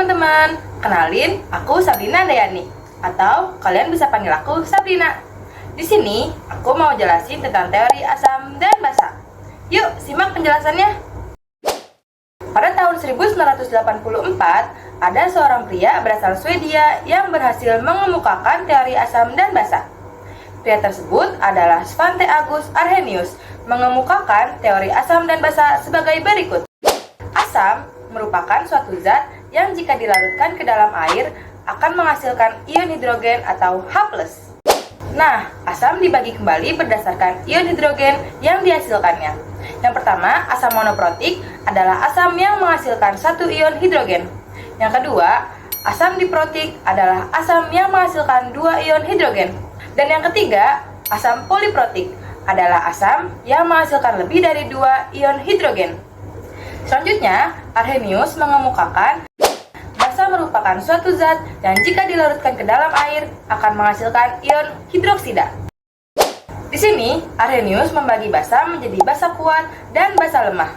teman-teman, kenalin aku Sabrina Dayani, atau kalian bisa panggil aku Sabrina. Di sini aku mau jelasin tentang teori asam dan basa. Yuk, simak penjelasannya. Pada tahun 1984, ada seorang pria berasal Swedia yang berhasil mengemukakan teori asam dan basa. Pria tersebut adalah Svante August Arrhenius, mengemukakan teori asam dan basa sebagai berikut. Asam merupakan suatu zat yang jika dilarutkan ke dalam air akan menghasilkan ion hidrogen atau H+. Nah, asam dibagi kembali berdasarkan ion hidrogen yang dihasilkannya. Yang pertama, asam monoprotik adalah asam yang menghasilkan satu ion hidrogen. Yang kedua, asam diprotik adalah asam yang menghasilkan dua ion hidrogen. Dan yang ketiga, asam poliprotik adalah asam yang menghasilkan lebih dari dua ion hidrogen. Selanjutnya, Arrhenius mengemukakan basa merupakan suatu zat yang jika dilarutkan ke dalam air akan menghasilkan ion hidroksida. Di sini, Arrhenius membagi basa menjadi basa kuat dan basa lemah.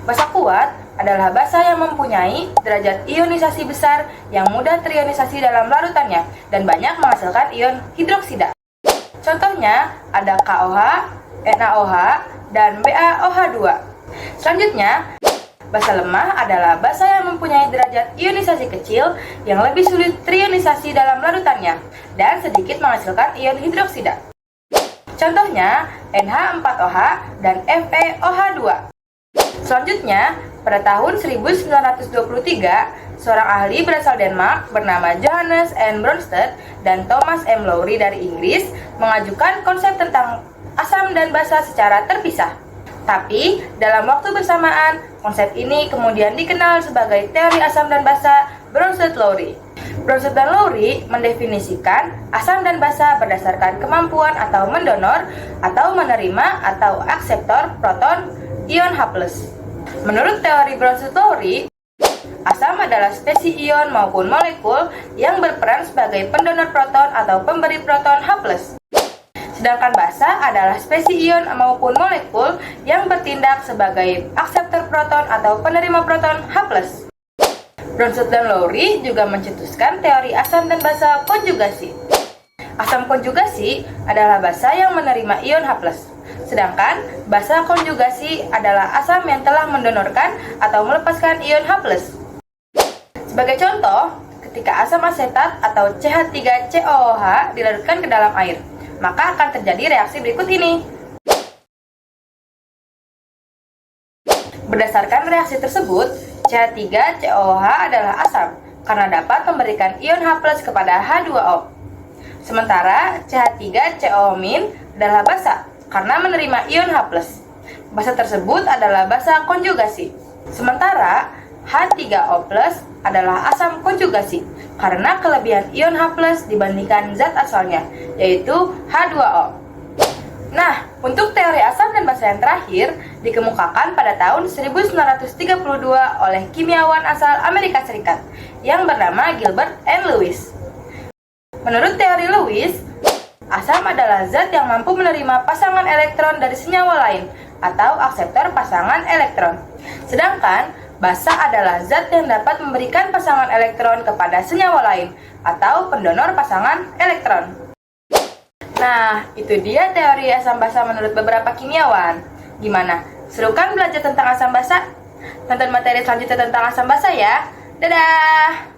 Basa kuat adalah basa yang mempunyai derajat ionisasi besar yang mudah terionisasi dalam larutannya dan banyak menghasilkan ion hidroksida. Contohnya ada KOH, NaOH, dan BaOH2. Selanjutnya, basa lemah adalah basa yang mempunyai derajat ionisasi kecil yang lebih sulit terionisasi dalam larutannya dan sedikit menghasilkan ion hidroksida. Contohnya NH4OH dan FeOH2. Selanjutnya, pada tahun 1923, seorang ahli berasal Denmark bernama Johannes N. Bronsted dan Thomas M. Lowry dari Inggris mengajukan konsep tentang asam dan basa secara terpisah. Tapi, dalam waktu bersamaan, konsep ini kemudian dikenal sebagai teori asam dan basa Bronsted-Lowry. Bronsted dan Lowry mendefinisikan asam dan basa berdasarkan kemampuan atau mendonor atau menerima atau akseptor proton ion H+. Menurut teori Bronsted-Lowry, asam adalah spesies ion maupun molekul yang berperan sebagai pendonor proton atau pemberi proton H+. Sedangkan basa adalah spesies ion maupun molekul yang bertindak sebagai akseptor proton atau penerima proton H+. Bronsted dan Lowry juga mencetuskan teori asam dan basa konjugasi. Asam konjugasi adalah basa yang menerima ion H+. Sedangkan basa konjugasi adalah asam yang telah mendonorkan atau melepaskan ion H+. Sebagai contoh, ketika asam asetat atau CH3COOH dilarutkan ke dalam air, maka akan terjadi reaksi berikut ini. Berdasarkan reaksi tersebut, CH3COOH adalah asam karena dapat memberikan ion H+ kepada H2O. Sementara CH3COO- adalah basa karena menerima ion H+. Basa tersebut adalah basa konjugasi. Sementara H3O+ adalah asam konjugasi karena kelebihan ion H+ dibandingkan zat asalnya, yaitu H2O. Nah, untuk teori asam dan basa yang terakhir dikemukakan pada tahun 1932 oleh kimiawan asal Amerika Serikat yang bernama Gilbert N. Lewis. Menurut teori Lewis, asam adalah zat yang mampu menerima pasangan elektron dari senyawa lain atau akseptor pasangan elektron. Sedangkan basa adalah zat yang dapat memberikan pasangan elektron kepada senyawa lain atau pendonor pasangan elektron. Nah, itu dia teori asam basa menurut beberapa kimiawan. Gimana? Seru kan belajar tentang asam basa? Tonton materi selanjutnya tentang asam basa ya. Dadah!